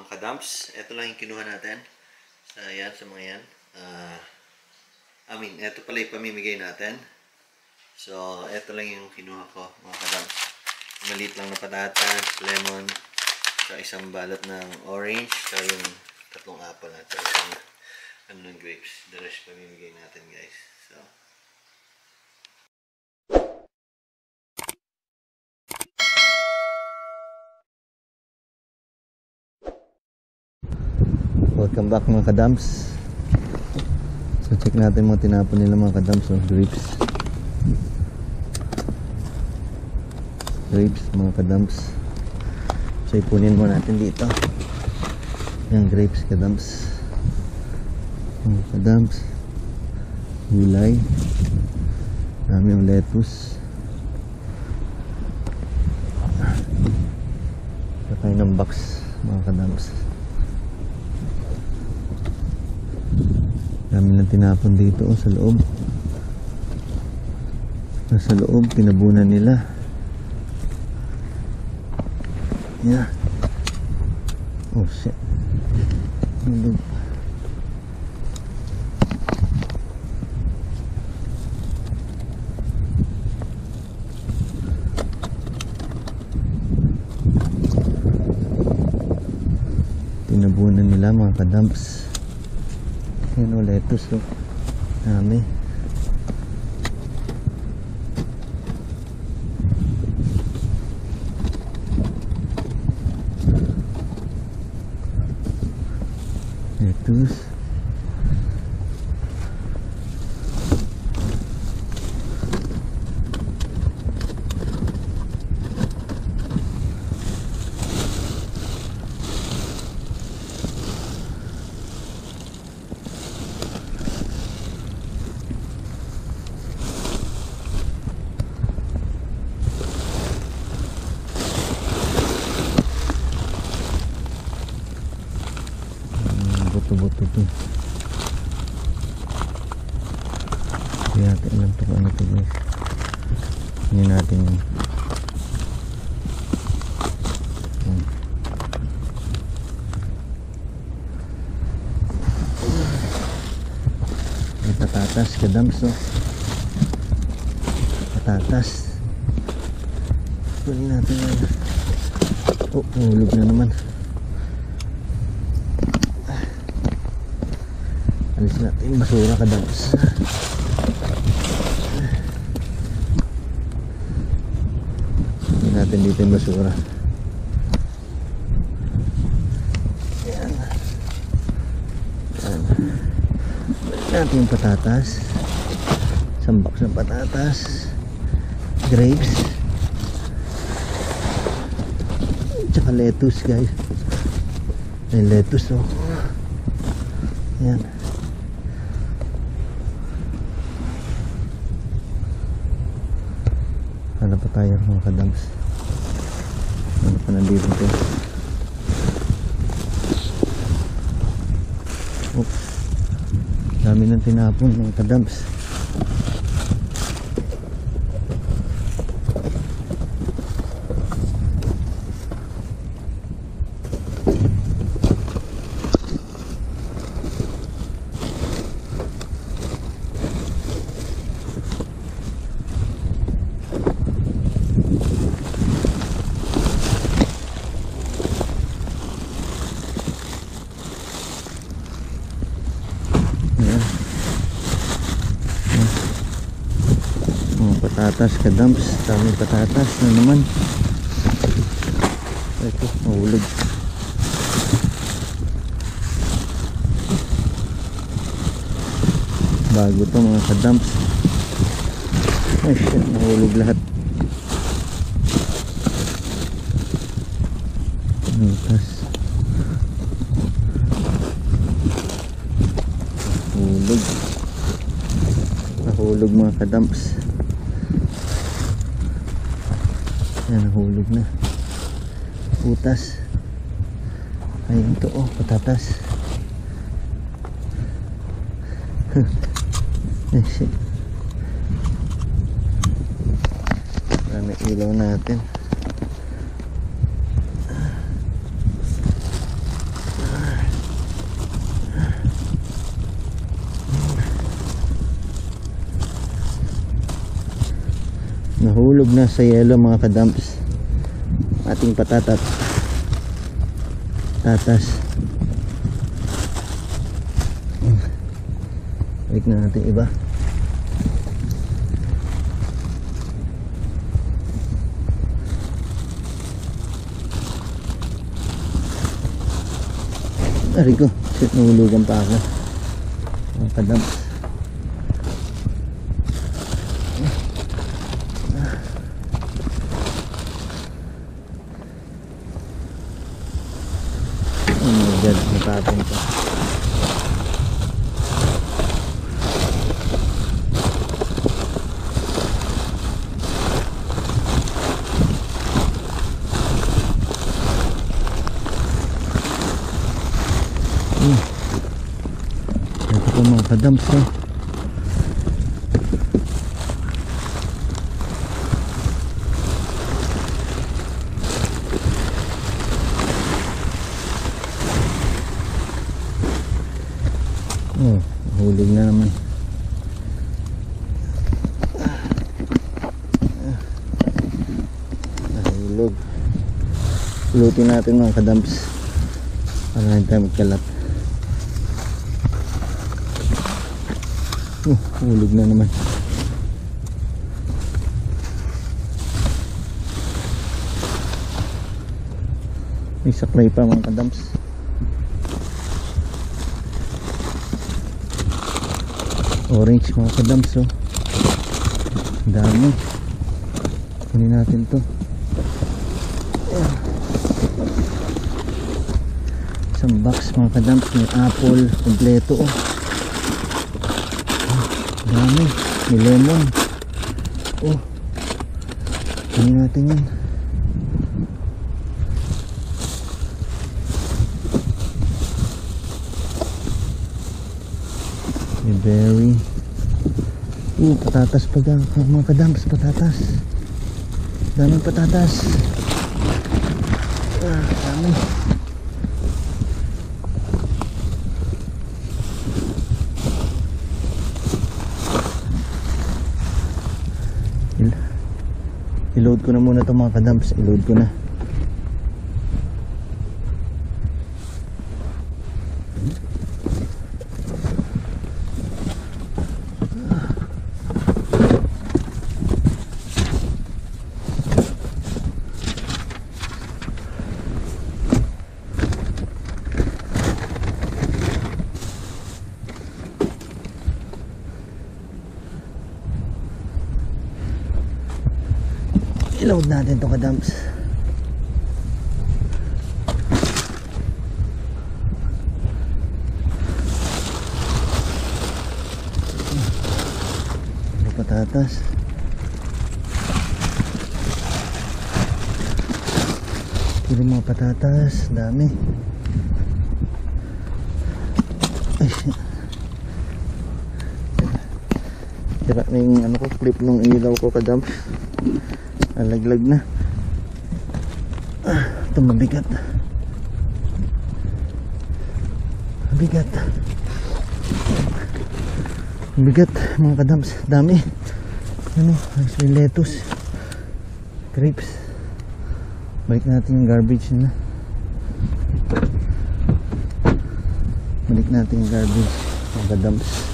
mga kadamps, ito lang yung kinuha natin. Yan, sa mga yan. Ito pala yung pamimigay natin. So, ito lang yung kinuha ko, mga kadamps. Maliit lang na patatas, lemon, so isang balot ng orange, so yung tatlong apple at isang ng grapes. The rest pamimigay natin, guys. So, welcome back mga kadams. So check natin mga tinapon nila mga kadams. So grapes mga kadams. So ipunin mo natin dito yung grapes kadams. Mga kadams, gulay, dami yung lettuce, sakay ng box mga kadams. Dami lang tinapon dito sa loob. Nasa loob, tinabunan nila. Yeah. Oh shit. Tinabunan nila mga kadamps. Yan o, lettuce o. Dami. Lettuce. Buto-buto to. Kaya natin lang ito kung ano ito guys. Hindi natin yun. May patatas kadams oh. Patatas. Kunin natin yan. Oh, hulog na naman. Alis natin yung basura kadams. Hindi natin dito yung basura. Ayan. Ayan. Balik natin yung patatas. Isang box ng patatas. Grapes. Tsaka lettuce guys. May lettuce oh. Ayan. Ano pa tayo mga kadams? Ano pa nandito ito? Oops. Dami ng tinapon mga kadams. Patatas kadams, daming patatas na naman. Ito, mahulog. Bago to mga kadams. Ay shit, mahulog lahat. Patatas. Mahulog. Nahulog mga kadams. Yan, nahulog na. Putas. Ayun to oh, patatas. Ay shit. Marami ilaw natin. Nahulog na sa yelo mga kadamps ating tatas. Balik na natin iba. Ari ko, shit, nahulugan pa ako mga kadamps. Oh my god, natapon pa. Ito po mga kadamps eh. Oh, hulog na naman. Nahulog. Pulutin natin mga kadamps para hindi tayo magkalat. Hulog na naman. May saklay pa mga kadamps. Orange mga kadamps, oh. Dami. Kunin natin to. Isang box mga kadamps. May apple kompleto, oh. Dami. May lemon. Oh. Kunin natin yan. May berry. Patatas pa mga kadamps. Patatas. Daming patatas. Dami. I-load ko na muna itong mga kadamps. I-load ko na. I-load natin itong kadamps. May patatas. Pili mga patatas. Dami. Ay, sira na yung ano ko, clip ng ilaw ko kadamps. Alaglag na. Ito mabigat. Mabigat. Mabigat mga kadamps. Dami. Ano? May lettuce. Grapes. Balik natin yung garbage na. Balik natin yung garbage mga kadamps.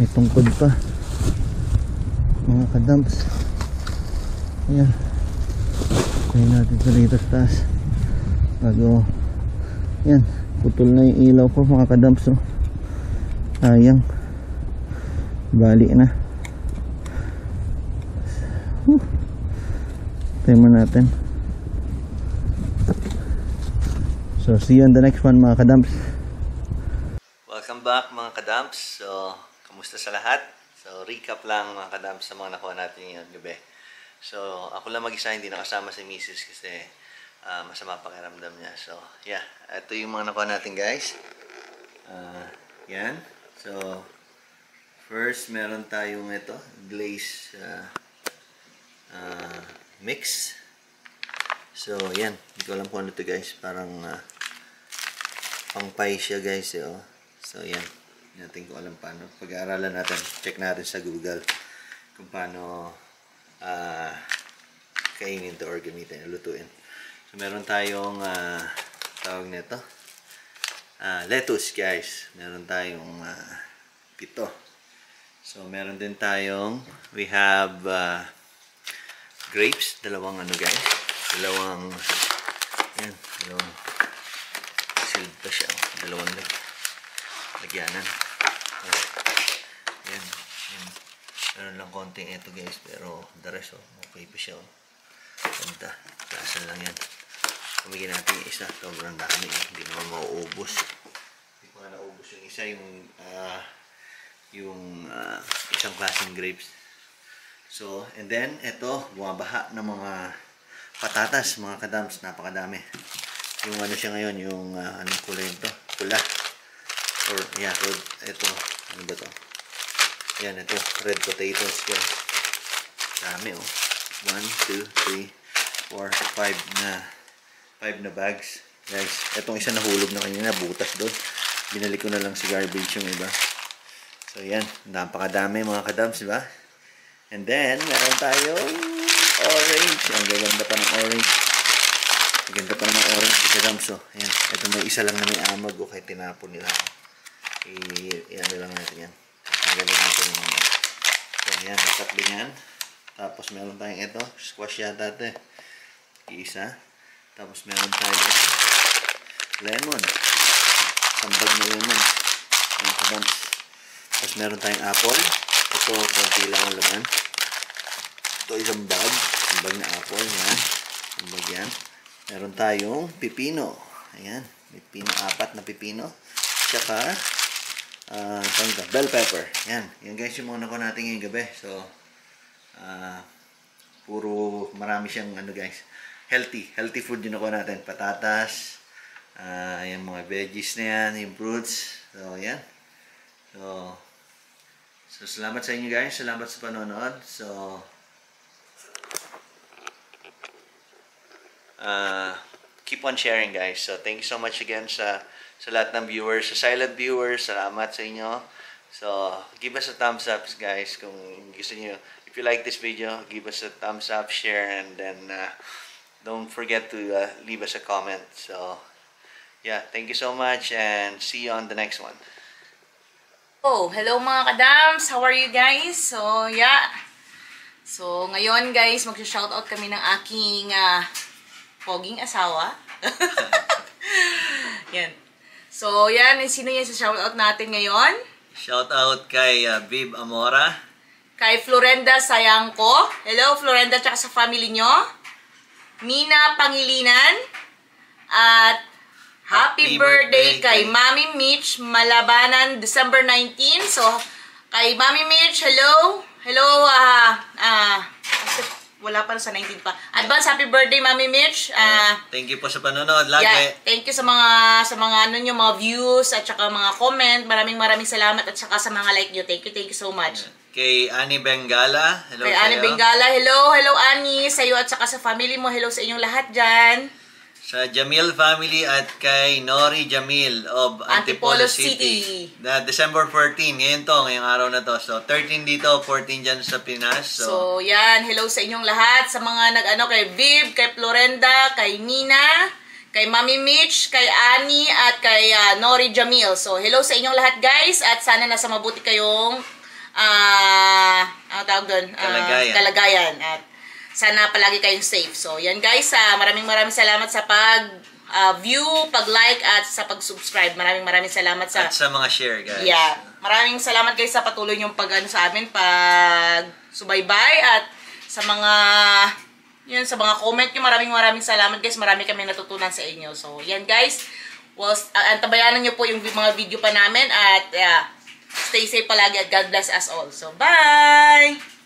May tungkod pa mga kadamps. Ayan, kunin natin ito dito sa taas bago. Yan, putol na yung ilaw ko mga kadamps, oh. Sayang, bali na. Tema natin. So see you on the next one mga kadamps. Welcome back mga kadamps. So kamusta sa lahat? So recap lang mga kadamps sa mga nakuha natin ngayong gabi. So ako lang mag-isa, hindi nakasama si Mrs. kasi masama pakiramdam niya. So, yeah. Ito yung mga nakuha natin, guys. Yan. So, first, meron tayong ito, glaze mix. So, yan. Hindi ko alam kung ano ito, guys. Parang pang-pie siya, guys. Eh, oh. So, yan. Hindi natin ko alam paano. Pag-aaralan natin, check natin sa Google kung paano kainin ito or gamitin, lutuin. So, meron tayong tawag nito lettuce, guys. Meron tayong 7. So, meron din tayong we have grapes, dalawang ano, guys. Dalawang sealed pa siya. Dalawang lagyanan. Yan. Meron lang konting ito, guys. Pero the rest, okay pa siya. Ganda. Tasan lang yan. Kumigin natin yung isa. Sobrang dami. Hindi naman mauubos. Hindi ko nga naubos yung isa. Yung isang klaseng grapes. So, and then, ito, bumabaha ng mga patatas, mga kadams. Napakadami. Yung ano siya ngayon, yung anong kulay ito? Pula. Or, yeah, ito. Ano ba ito? Yan, ito. Red potatoes, guys. Dami, oh. 1, 2, 3, 4, 5 na bags. Guys, itong isa nahulog na kanina, butas doon. Binalik ko na lang si garbage yung iba. So, yan. Napakadami, mga kadams, diba? And then, meron tayong orange. Ang gaganda pa ng orange. Ang ganda pa ng orange. Kadams, so, yan. Ito may isa lang na may amag o kahit tinapon nila. I-ano lang natin yan. Ang ganda natin yung mga. So, yan. Tatlo yan. Tapos, meron tayong ito. Squash yata ito eh. Isa. Tapos, meron tayong lemon. Sambag na lemon. Ang kadams. Tapos, meron tayong apple. Ito, konti lang ang laman. Ito, isang bag. Isang bag na apple. Yan. Isang bag yan. Meron tayong pipino. Ayan. Pipino, 4 na pipino. Tsaka, bell pepper. Yan. Yan, guys, yung mga nakuha natin ngayong gabi. So, puro, marami siyang, ano, guys, healthy food yung nakuha natin. Patatas. Yan, mga veggies na yan. Yung fruits. So, yan. So, salamat sa inyo, guys. Salamat sa panonood. So, keep on sharing, guys. So, thank you so much again sa lahat ng viewers. Sa silent viewers, salamat sa inyo. So, give us a thumbs up, guys. Kung gusto niyo, if you like this video, give us a thumbs up, share, and then don't forget to leave us a comment. So, yeah, thank you so much, and see you on the next one. Oh, hello mga kadams! How are you guys? So, yeah. So, ngayon guys, mag-shoutout kami ng aking poging asawa. Yan. So, yan. Sino yan sa shoutout natin ngayon? Shoutout kay Viv Amora. Kay Florenda Sayangko. Hello, Florenda, tsaka sa family nyo. Mina Pangilinan. At happy birthday kay Mami Mitch Malabanan, December 19. So, kay Mami Mitch, hello. Hello, wala pa sa 19 pa. Advance happy birthday, Mami Mitch. Thank you po sa panonood lagi. Yeah, thank you sa mga ano nyo, mga views at saka mga comment. Maraming salamat at saka sa mga like nyo. Thank you so much. Kay Annie Bengala, hello kay Annie Bengala, hello Annie, sa iyo at saka sa family mo. Hello sa inyong lahat dyan. Sa Jamil family at kay Nori Jamil of Antipolo City. December 14, ngayong araw na to. So, 13 dito, 14 dyan sa Pinas. So, yan. Hello sa inyong lahat. Sa mga kay Viv, kay Florenda, kay Nina, kay Mami Mitch, kay Annie, at kay Nori Jamil. So, hello sa inyong lahat, guys. At sana nasa mabuti kayong kalagayan. At sana palagi kayong safe. So, yan guys, maraming salamat sa pag-view, pag-like, at sa pag-subscribe. Maraming salamat sa... At sa mga share, guys. Yeah. Maraming salamat guys sa patuloy niyong sa amin, pag-subaybay, at sa mga... Yun, sa mga comment niyo. Maraming salamat guys. Marami kami natutunan sa inyo. So, yan guys. Well, antabayanan niyo po yung mga video pa namin, at stay safe palagi, at God bless us all. So, bye!